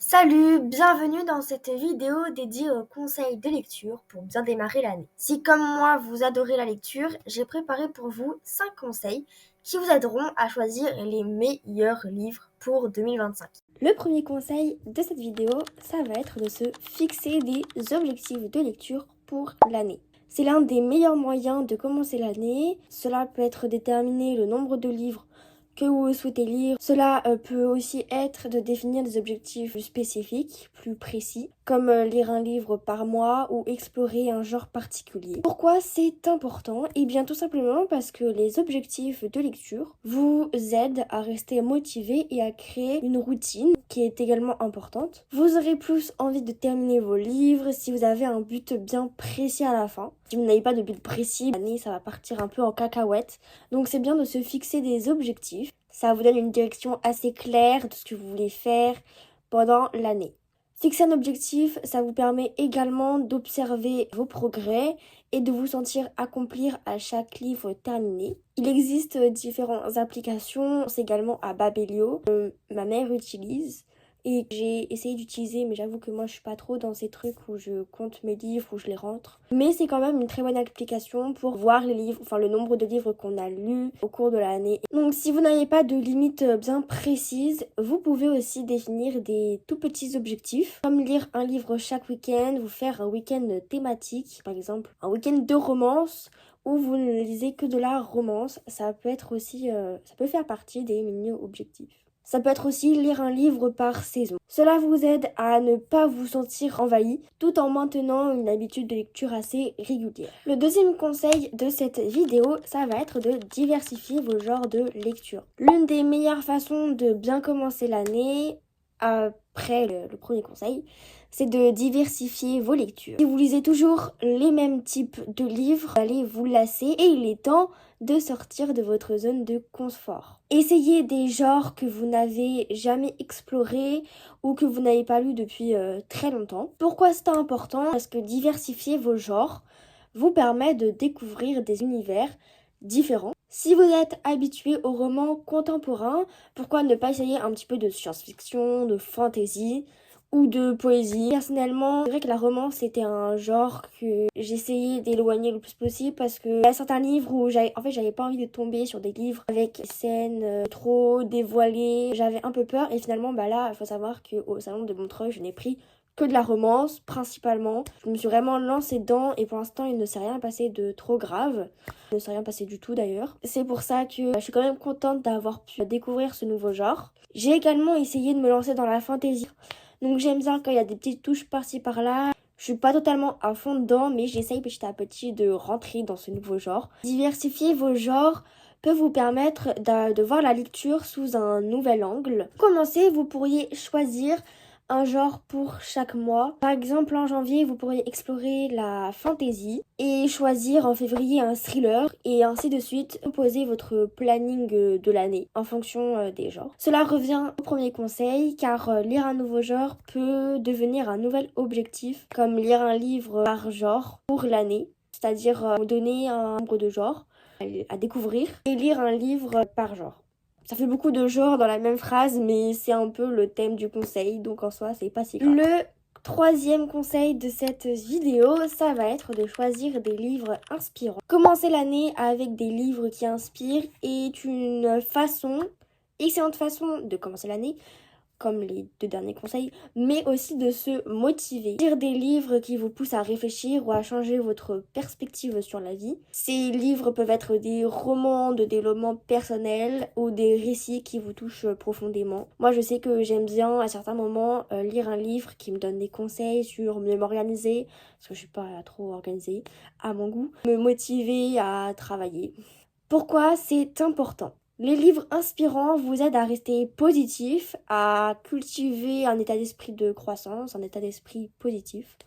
Salut, bienvenue dans cette vidéo dédiée aux conseils de lecture pour bien démarrer l'année. Si comme moi vous adorez la lecture, j'ai préparé pour vous 5 conseils qui vous aideront à choisir les meilleurs livres pour 2025. Le premier conseil de cette vidéo, ça va être de se fixer des objectifs de lecture pour l'année. C'est l'un des meilleurs moyens de commencer l'année. Cela peut être déterminer le nombre de livres que vous souhaitez lire. Cela peut aussi être de définir des objectifs plus spécifiques, plus précis, comme lire un livre par mois ou explorer un genre particulier. Pourquoi c'est important? Eh bien tout simplement parce que les objectifs de lecture vous aident à rester motivé et à créer une routine qui est également importante. Vous aurez plus envie de terminer vos livres si vous avez un but bien précis à la fin. Si vous n'avez pas de but précis, l'année ça va partir un peu en cacahuète. Donc c'est bien de se fixer des objectifs. Ça vous donne une direction assez claire de ce que vous voulez faire pendant l'année. Fixer un objectif, ça vous permet également d'observer vos progrès et de vous sentir accomplir à chaque livre terminé. Il existe différentes applications, c'est également à Babelio, ma mère utilise. Et j'ai essayé d'utiliser, mais j'avoue que moi je suis pas trop dans ces trucs où je compte mes livres, où je les rentre. Mais c'est quand même une très bonne application pour voir les livres, enfin le nombre de livres qu'on a lus au cours de l'année. Donc si vous n'avez pas de limite bien précise, vous pouvez aussi définir des tout petits objectifs, comme lire un livre chaque week-end, vous faire un week-end thématique, par exemple un week-end de romance, où vous ne lisez que de la romance. Ça peut être aussi, ça peut faire partie des mini-objectifs. Ça peut être aussi lire un livre par saison. Cela vous aide à ne pas vous sentir envahi tout en maintenant une habitude de lecture assez régulière. Le deuxième conseil de cette vidéo, ça va être de diversifier vos genres de lecture. L'une des meilleures façons de bien commencer l'année, après le premier conseil, c'est de diversifier vos lectures. Si vous lisez toujours les mêmes types de livres, vous allez vous lasser et il est temps de sortir de votre zone de confort. Essayez des genres que vous n'avez jamais explorés ou que vous n'avez pas lu depuis très longtemps. Pourquoi c'est important? Parce que diversifier vos genres vous permet de découvrir des univers différents. Si vous êtes habitué aux romans contemporains, pourquoi ne pas essayer un petit peu de science-fiction, de fantasy ou de poésie? Personnellement, c'est vrai que la romance c'était un genre que j'essayais d'éloigner le plus possible parce que il y a certains livres où j'avais pas envie de tomber sur des livres avec des scènes trop dévoilées. J'avais un peu peur et finalement là, il faut savoir qu'au salon de Montreuil, je n'ai pris que de la romance principalement. Je me suis vraiment lancée dedans et pour l'instant il ne s'est rien passé de trop grave. Il ne s'est rien passé du tout d'ailleurs. C'est pour ça que je suis quand même contente d'avoir pu découvrir ce nouveau genre. J'ai également essayé de me lancer dans la fantasy. Donc j'aime bien quand il y a des petites touches par-ci par-là. Je suis pas totalement à fond dedans, mais j'essaye petit à petit de rentrer dans ce nouveau genre. Diversifier vos genres peut vous permettre de voir la lecture sous un nouvel angle. Pour commencer, vous pourriez choisir un genre pour chaque mois. Par exemple, en janvier, vous pourriez explorer la fantasy et choisir en février un thriller et ainsi de suite. Composer votre planning de l'année en fonction des genres. Cela revient au premier conseil car lire un nouveau genre peut devenir un nouvel objectif comme lire un livre par genre pour l'année. C'est-à-dire donner un nombre de genres à découvrir et lire un livre par genre. Ça fait beaucoup de genres dans la même phrase, mais c'est un peu le thème du conseil, donc en soi, c'est pas si grave. Le troisième conseil de cette vidéo, ça va être de choisir des livres inspirants. Commencer l'année avec des livres qui inspirent est une excellente façon de commencer l'année, comme les deux derniers conseils, mais aussi de se motiver. Lire des livres qui vous poussent à réfléchir ou à changer votre perspective sur la vie. Ces livres peuvent être des romans de développement personnel ou des récits qui vous touchent profondément. Moi, je sais que j'aime bien à certains moments lire un livre qui me donne des conseils sur mieux m'organiser, parce que je suis pas trop organisée à mon goût, me motiver à travailler. Pourquoi c'est important? Les livres inspirants vous aident à rester positif, à cultiver un état d'esprit de croissance, un état d'esprit positif.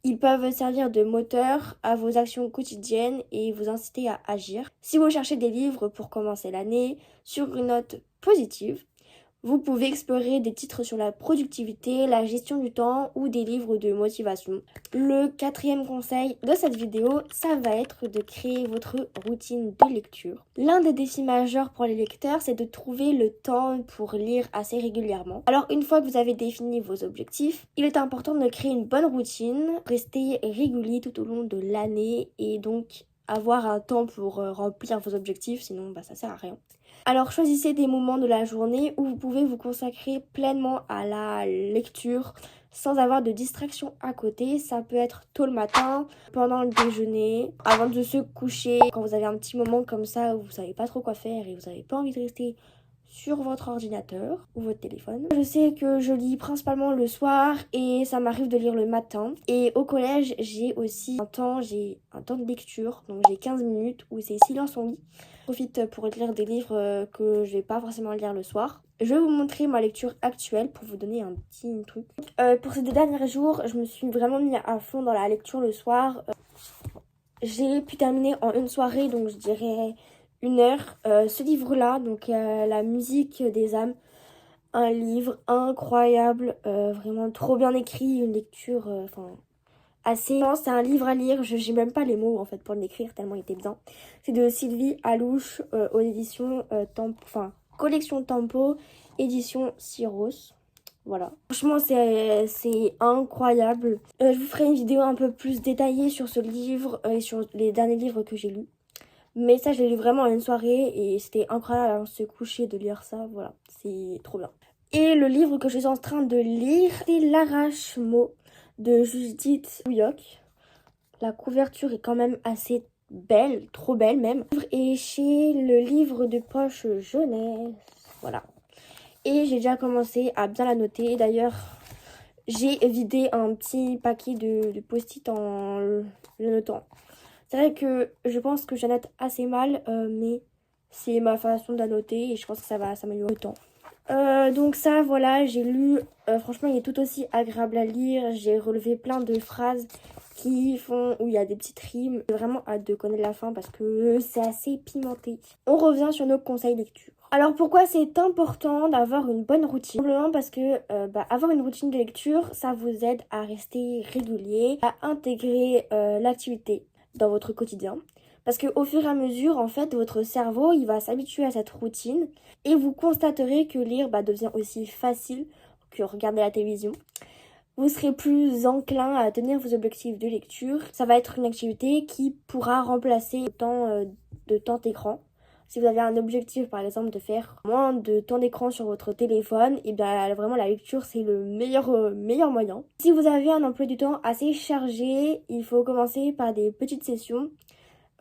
Ils peuvent servir de moteur à vos actions quotidiennes et vous inciter à agir. Si vous cherchez des livres pour commencer l'année sur une note positive, Vous pouvez explorer des titres sur la productivité, la gestion du temps ou des livres de motivation. Le quatrième conseil de cette vidéo, ça va être de créer votre routine de lecture. L'un des défis majeurs pour les lecteurs, c'est de trouver le temps pour lire assez régulièrement. Alors une fois que vous avez défini vos objectifs, il est important de créer une bonne routine, rester régulier tout au long de l'année et donc avoir un temps pour remplir vos objectifs, sinon ça sert à rien. Alors choisissez des moments de la journée où vous pouvez vous consacrer pleinement à la lecture sans avoir de distraction à côté. Ça peut être tôt le matin, pendant le déjeuner, avant de se coucher, quand vous avez un petit moment comme ça où vous savez pas trop quoi faire et vous n'avez pas envie de rester sur votre ordinateur ou votre téléphone. Je sais que je lis principalement le soir et ça m'arrive de lire le matin. Et au collège, j'ai aussi un temps de lecture, donc j'ai 15 minutes où c'est silence en lit. Je profite pour lire des livres que je vais pas forcément lire le soir. Je vais vous montrer ma lecture actuelle pour vous donner un petit truc. Pour ces 2 derniers jours, je me suis vraiment mis à fond dans la lecture le soir. J'ai pu terminer en une soirée, donc je dirais 1 heure. Ce livre-là, donc La musique des âmes, un livre incroyable, vraiment trop bien écrit, une lecture assez... C'est un livre à lire, je n'ai même pas les mots en fait pour l'écrire tellement il était bien. C'est de Sylvie Alouche aux éditions Collection Tempo, édition Syros. Voilà. Franchement, c'est incroyable. Je vous ferai une vidéo un peu plus détaillée sur ce livre et sur les derniers livres que j'ai lus. Mais ça, je l'ai lu vraiment en une soirée et c'était incroyable à se coucher de lire ça. Voilà, c'est trop bien. Et le livre que je suis en train de lire, c'est L'Arrache-mot de Judith Bouilloc. La couverture est quand même assez belle, trop belle même. Et chez le livre de poche jeunesse, voilà. Et j'ai déjà commencé à bien la noter. D'ailleurs, j'ai vidé un petit paquet de post-it en le notant. C'est vrai que je pense que je note assez mal, mais c'est ma façon de la noter et je pense que ça va s'améliorer le temps. Donc ça, voilà, j'ai lu. Franchement, il est tout aussi agréable à lire. J'ai relevé plein de phrases où il y a des petites rimes. J'ai vraiment hâte de connaître la fin parce que c'est assez pimenté. On revient sur nos conseils lecture. Alors pourquoi c'est important d'avoir une bonne routine? Simplement parce que avoir une routine de lecture, ça vous aide à rester régulier, à intégrer l'activité dans votre quotidien. Parce qu'au fur et à mesure, en fait, votre cerveau, il va s'habituer à cette routine et vous constaterez que lire devient aussi facile que regarder la télévision. Vous serez plus enclin à tenir vos objectifs de lecture. Ça va être une activité qui pourra remplacer le temps de temps d'écran. Si vous avez un objectif, par exemple, de faire moins de temps d'écran sur votre téléphone, et bien vraiment la lecture, c'est le meilleur moyen. Si vous avez un emploi du temps assez chargé, il faut commencer par des petites sessions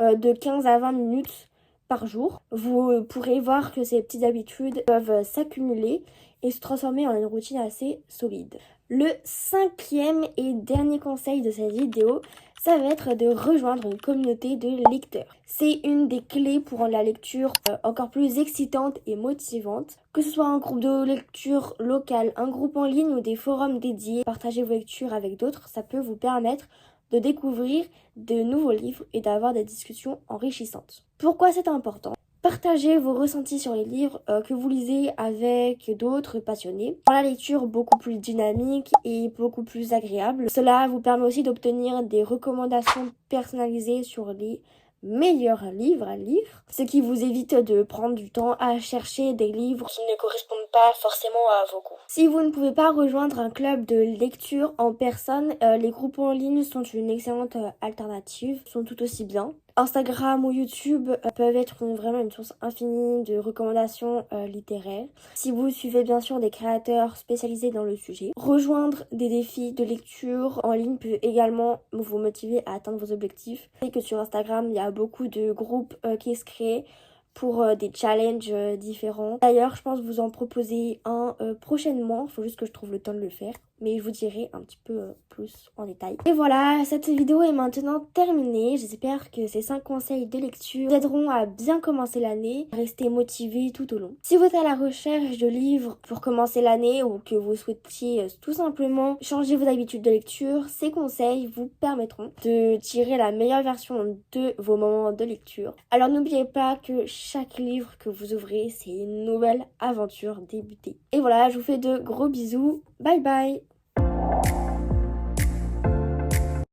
de 15 à 20 minutes par jour. Vous pourrez voir que ces petites habitudes peuvent s'accumuler et se transformer en une routine assez solide. Le 5e et dernier conseil de cette vidéo, ça va être de rejoindre une communauté de lecteurs. C'est une des clés pour rendre la lecture encore plus excitante et motivante. Que ce soit un groupe de lecture local, un groupe en ligne ou des forums dédiés, partagez vos lectures avec d'autres, ça peut vous permettre de découvrir de nouveaux livres et d'avoir des discussions enrichissantes. Pourquoi c'est important? Partagez vos ressentis sur les livres que vous lisez avec d'autres passionnés. Dans la lecture beaucoup plus dynamique et beaucoup plus agréable. Cela vous permet aussi d'obtenir des recommandations personnalisées sur les meilleurs livres à lire, ce qui vous évite de prendre du temps à chercher des livres qui ne correspondent pas forcément à vos goûts. Si vous ne pouvez pas rejoindre un club de lecture en personne, les groupes en ligne sont une excellente alternative, sont tout aussi bien. Instagram ou YouTube peuvent être vraiment une source infinie de recommandations littéraires. Si vous suivez bien sûr des créateurs spécialisés dans le sujet, rejoindre des défis de lecture en ligne peut également vous motiver à atteindre vos objectifs. Et que sur Instagram, il y a beaucoup de groupes qui se créent pour des challenges différents. D'ailleurs, je pense vous en proposer un prochainement. Il faut juste que je trouve le temps de le faire. mais je vous dirai un petit peu plus en détail. Et voilà, cette vidéo est maintenant terminée. J'espère que ces 5 conseils de lecture vous aideront à bien commencer l'année, à rester motivé tout au long. Si vous êtes à la recherche de livres pour commencer l'année ou que vous souhaitiez tout simplement changer vos habitudes de lecture, ces conseils vous permettront de tirer la meilleure version de vos moments de lecture. Alors n'oubliez pas que chaque livre que vous ouvrez, c'est une nouvelle aventure débutée. Et voilà, je vous fais de gros bisous. Bye bye!